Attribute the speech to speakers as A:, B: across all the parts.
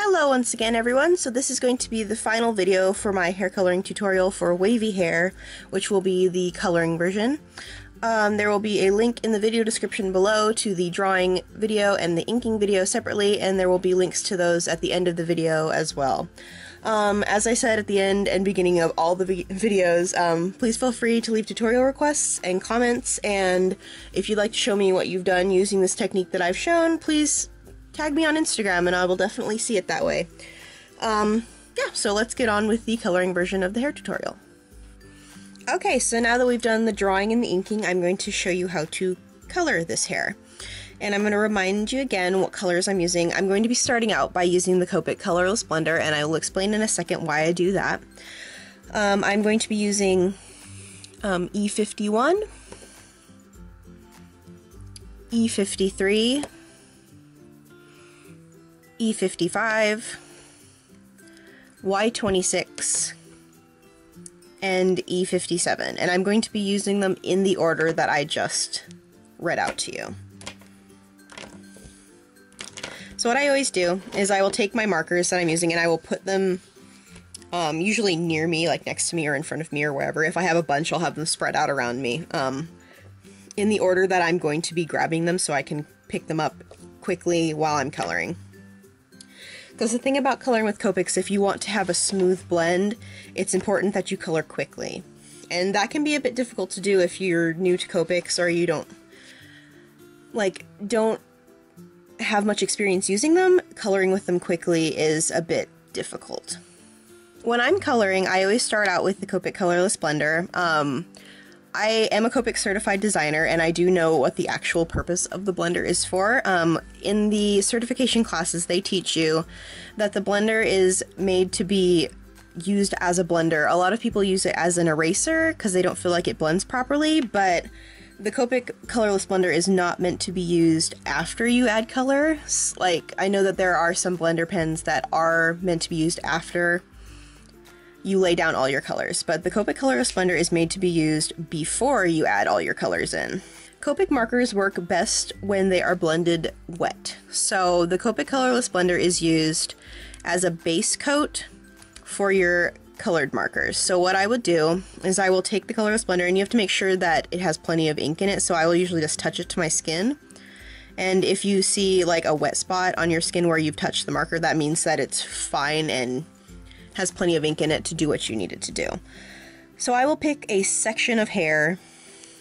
A: Hello once again everyone, so this is going to be the final video for my hair coloring tutorial for wavy hair, which will be the coloring version. There will be a link in the video description below to the drawing video and the inking video separately, and there will be links to those at the end of the video as well. As I said at the end and beginning of all the videos, please feel free to leave tutorial requests and comments, and if you'd like to show me what you've done using this technique that I've shown, please tag me on Instagram and I will definitely see it that way. Yeah, so let's get on with the coloring version of the hair tutorial. Okay, so now that we've done the drawing and the inking, I'm going to show you how to color this hair. And I'm going to remind you again what colors I'm using. I'm going to be starting out by using the Copic Colorless Blender, and I will explain in a second why I do that. I'm going to be using E51, E53, E55, Y26, and E57, and I'm going to be using them in the order that I just read out to you. So what I always do is I will take my markers that I'm using and I will put them usually near me, like next to me or in front of me or wherever. If I have a bunch, I'll have them spread out around me in the order that I'm going to be grabbing them so I can pick them up quickly while I'm coloring. Because the thing about coloring with Copics, if you want to have a smooth blend, it's important that you color quickly. And that can be a bit difficult to do if you're new to Copics or you don't have much experience using them. Coloring with them quickly is a bit difficult. When I'm coloring, I always start out with the Copic Colorless Blender. I am a Copic certified designer and I do know what the actual purpose of the blender is for. In the certification classes, they teach you that the blender is made to be used as a blender. A lot of people use it as an eraser because they don't feel like it blends properly, but the Copic Colorless Blender is not meant to be used after you add color. Like, I know that there are some blender pens that are meant to be used after you lay down all your colors, but the Copic Colorless Blender is made to be used before you add all your colors in. Copic markers work best when they are blended wet. So the Copic Colorless Blender is used as a base coat for your colored markers. So what I would do is I will take the Colorless Blender, and you have to make sure that it has plenty of ink in it, so I will usually just touch it to my skin. And if you see like a wet spot on your skin where you've touched the marker, that means that it's fine and has plenty of ink in it to do what you need it to do. So I will pick a section of hair,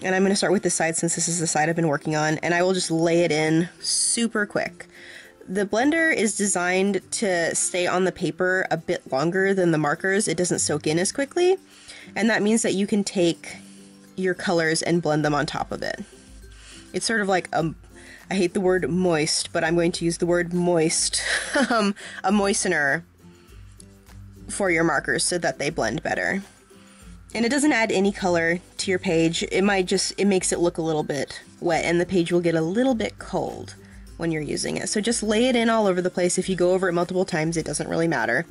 A: and I'm going to start with this side since this is the side I've been working on, and I will just lay it in super quick. The blender is designed to stay on the paper a bit longer than the markers. It doesn't soak in as quickly, and that means that you can take your colors and blend them on top of it. It's sort of like I hate the word moist, but I'm going to use the word moist, a moistener for your markers so that they blend better. And it doesn't add any color to your page. It makes it look a little bit wet, and the page will get a little bit cold when you're using it. So just lay it in all over the place. If you go over it multiple times, it doesn't really matter.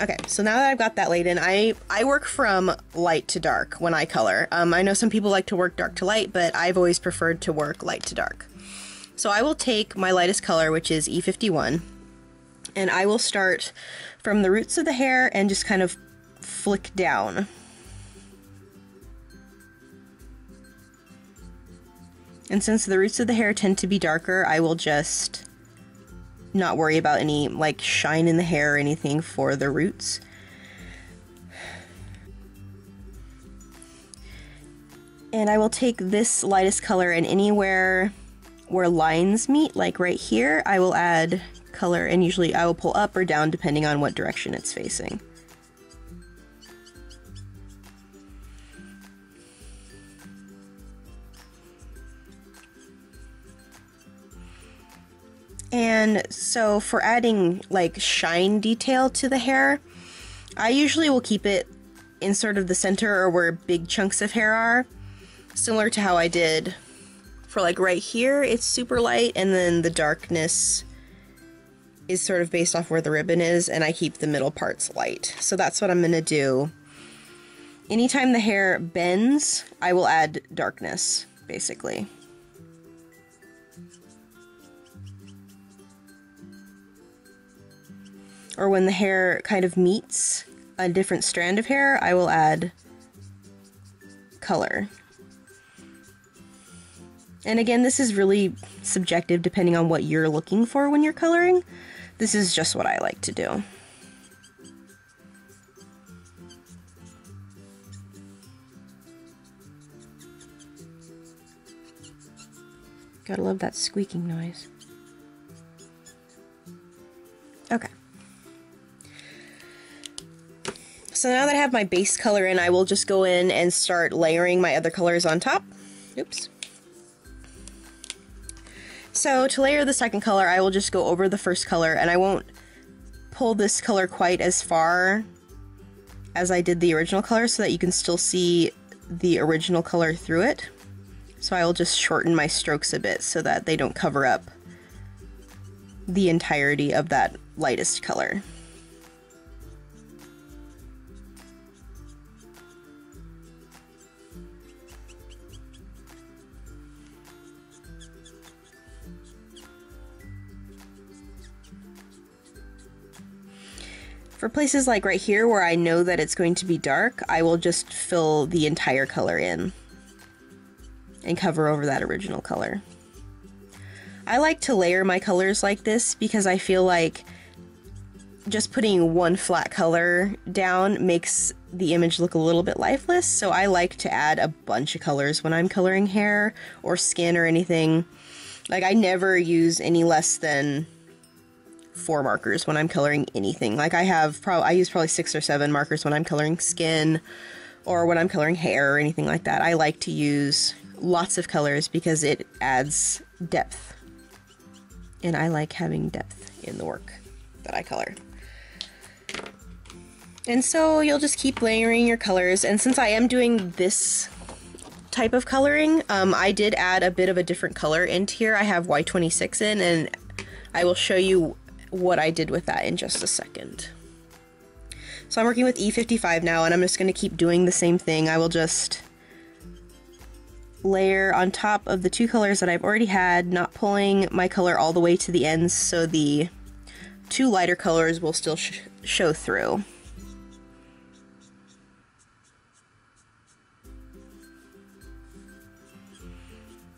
A: Okay, so now that I've got that laid in, I work from light to dark when I color. I know some people like to work dark to light, but I've always preferred to work light to dark. So I will take my lightest color, which is E51, and I will start from the roots of the hair and just kind of flick down. And since the roots of the hair tend to be darker, I will just not worry about any like shine in the hair or anything for the roots. And I will take this lightest color, and anywhere where lines meet, like right here, I will add color, and usually I will pull up or down depending on what direction it's facing. And so for adding like shine detail to the hair, I usually will keep it in sort of the center or where big chunks of hair are, similar to how I did for like right here. It's super light, and then the darkness is sort of based off where the ribbon is, and I keep the middle parts light. So that's what I'm gonna do. Anytime the hair bends, I will add darkness, basically. or when the hair kind of meets a different strand of hair, I will add color. And again, this is really subjective depending on what you're looking for when you're coloring. This is just what I like to do. Gotta love that squeaking noise. Okay. So now that I have my base color in, I will just go in and start layering my other colors on top. Oops. So to layer the second color, I will just go over the first color, and I won't pull this color quite as far as I did the original color so that you can still see the original color through it. So I will just shorten my strokes a bit so that they don't cover up the entirety of that lightest color. For places like right here where I know that it's going to be dark, I will just fill the entire color in and cover over that original color. I like to layer my colors like this because I feel like just putting one flat color down makes the image look a little bit lifeless, so I like to add a bunch of colors when I'm coloring hair or skin or anything. Like, I never use any less than 4 markers when I'm coloring anything. Like, I use probably 6 or 7 markers when I'm coloring skin or when I'm coloring hair or anything like that. I like to use lots of colors because it adds depth, and I like having depth in the work that I color. And so you'll just keep layering your colors, and since I am doing this type of coloring, I did add a bit of a different color into here. I have Y26 in, and I will show you what I did with that in just a second. So I'm working with E55 now, and I'm just going to keep doing the same thing. I will just layer on top of the 2 colors that I've already had, not pulling my color all the way to the ends, so the 2 lighter colors will still show through.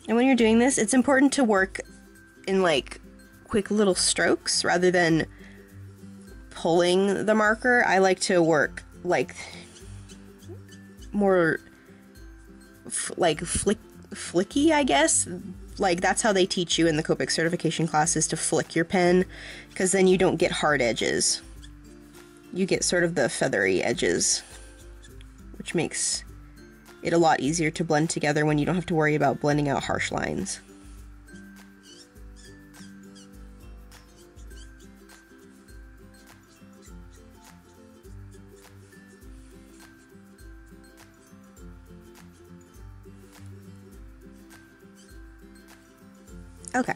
A: And when you're doing this, it's important to work in like quick little strokes rather than pulling the marker. I like to work like more flicky, I guess. Like, that's how they teach you in the Copic certification classes, to flick your pen, because then you don't get hard edges. You get sort of the feathery edges, which makes it a lot easier to blend together when you don't have to worry about blending out harsh lines. Okay,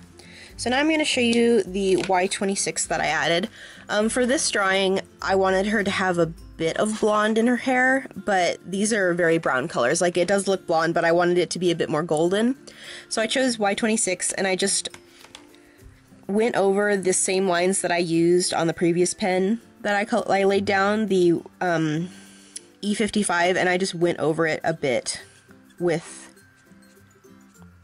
A: so now I'm going to show you the Y26 that I added. For this drawing, I wanted her to have a bit of blonde in her hair, but these are very brown colors. Like, it does look blonde, but I wanted it to be a bit more golden. So I chose Y26, and I just went over the same lines that I used on the previous pen that I laid down, the E55, and I just went over it a bit with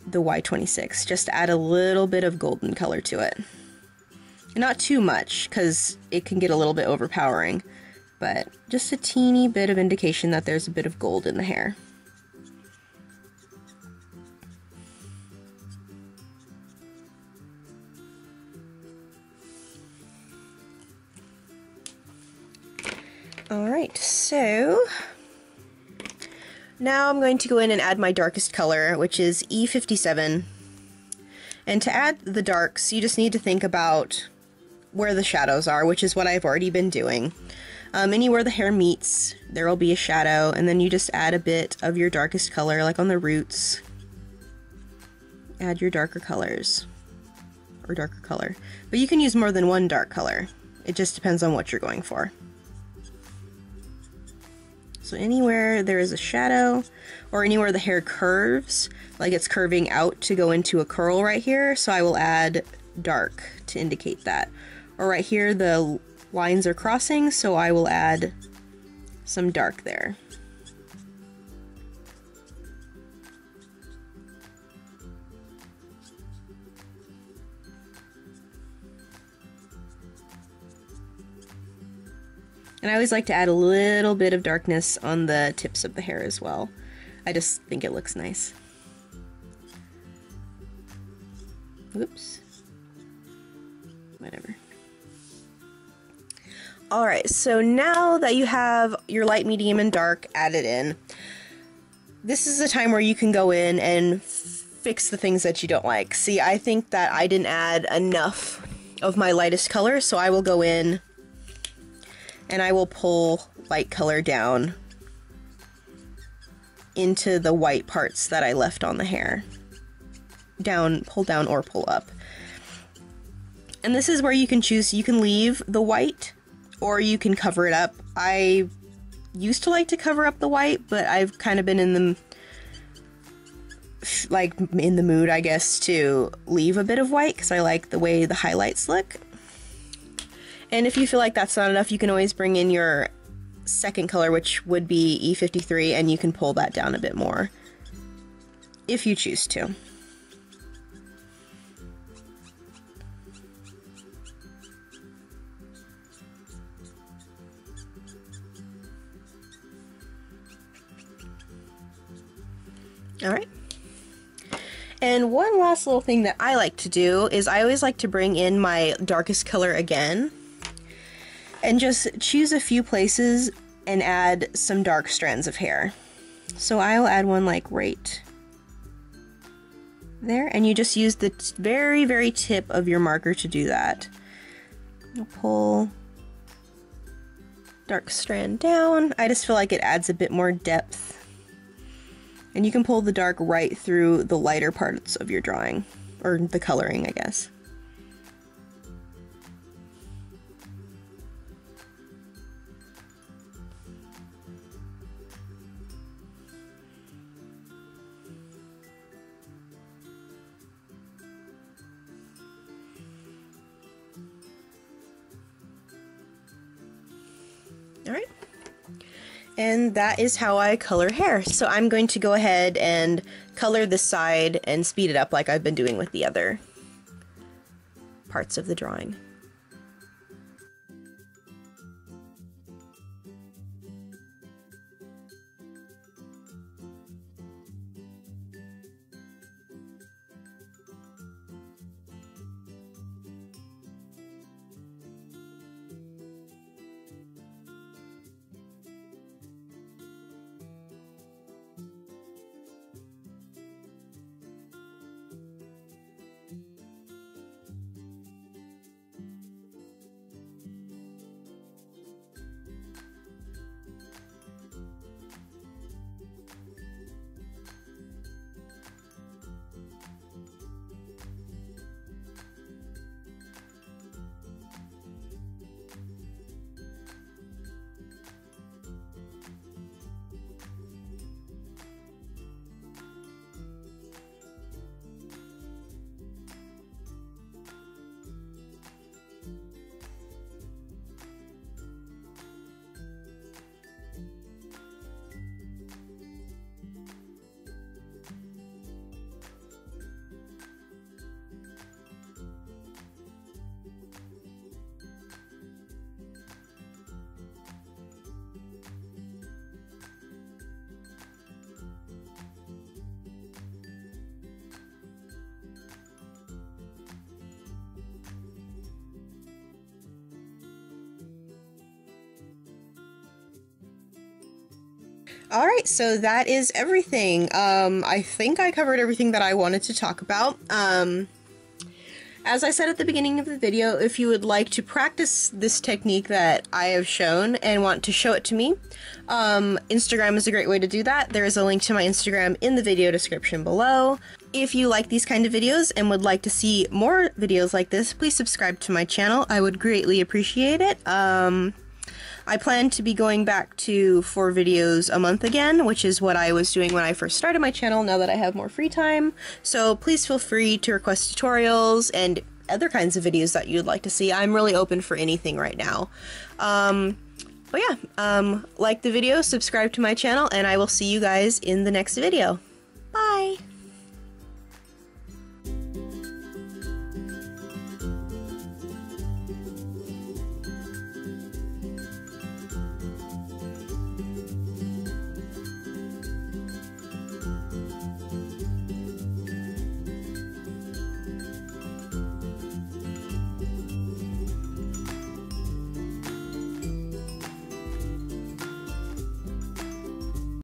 A: the Y26, just to add a little bit of golden color to it. Not too much, because it can get a little bit overpowering, but just a teeny bit of indication that there's a bit of gold in the hair. Alright, so now I'm going to go in and add my darkest color, which is E57. And to add the darks, you just need to think about where the shadows are, which is what I've already been doing. Anywhere the hair meets, there will be a shadow, and then you just add a bit of your darkest color, like on the roots. Add your darker colors, or darker color. But you can use more than one dark color. It just depends on what you're going for. So anywhere there is a shadow, or anywhere the hair curves, like it's curving out to go into a curl right here, so I will add dark to indicate that. Or right here, the lines are crossing, so I will add some dark there. And I always like to add a little bit of darkness on the tips of the hair as well. I just think it looks nice. Oops. Whatever. Alright, so now that you have your light, medium, and dark added in, this is the time where you can go in and fix the things that you don't like. See, I think that I didn't add enough of my lightest color, so I will go in and I will pull light color down into the white parts that I left on the hair. Pull down or pull up. And this is where you can choose. You can leave the white or you can cover it up. I used to like to cover up the white, but I've kind of been in the mood, I guess, to leave a bit of white because I like the way the highlights look. And if you feel like that's not enough, you can always bring in your second color, which would be E53, and you can pull that down a bit more if you choose to. Alright. And one last little thing that I like to do is I always like to bring in my darkest color again and just choose a few places and add some dark strands of hair. So I'll add one like right there, and you just use the very, very tip of your marker to do that. You'll pull dark strand down. I just feel like it adds a bit more depth. And you can pull the dark right through the lighter parts of your drawing, or the coloring, I guess. Alright. And that is how I color hair. So I'm going to go ahead and color this side and speed it up like I've been doing with the other parts of the drawing. Alright, so that is everything. I think I covered everything that I wanted to talk about. As I said at the beginning of the video, if you would like to practice this technique that I have shown and want to show it to me, Instagram is a great way to do that. There is a link to my Instagram in the video description below. If you like these kind of videos and would like to see more videos like this, please subscribe to my channel. I would greatly appreciate it. I plan to be going back to 4 videos a month again, which is what I was doing when I first started my channel, now that I have more free time. So please feel free to request tutorials and other kinds of videos that you'd like to see. I'm really open for anything right now. But yeah, like the video, subscribe to my channel, and I will see you guys in the next video.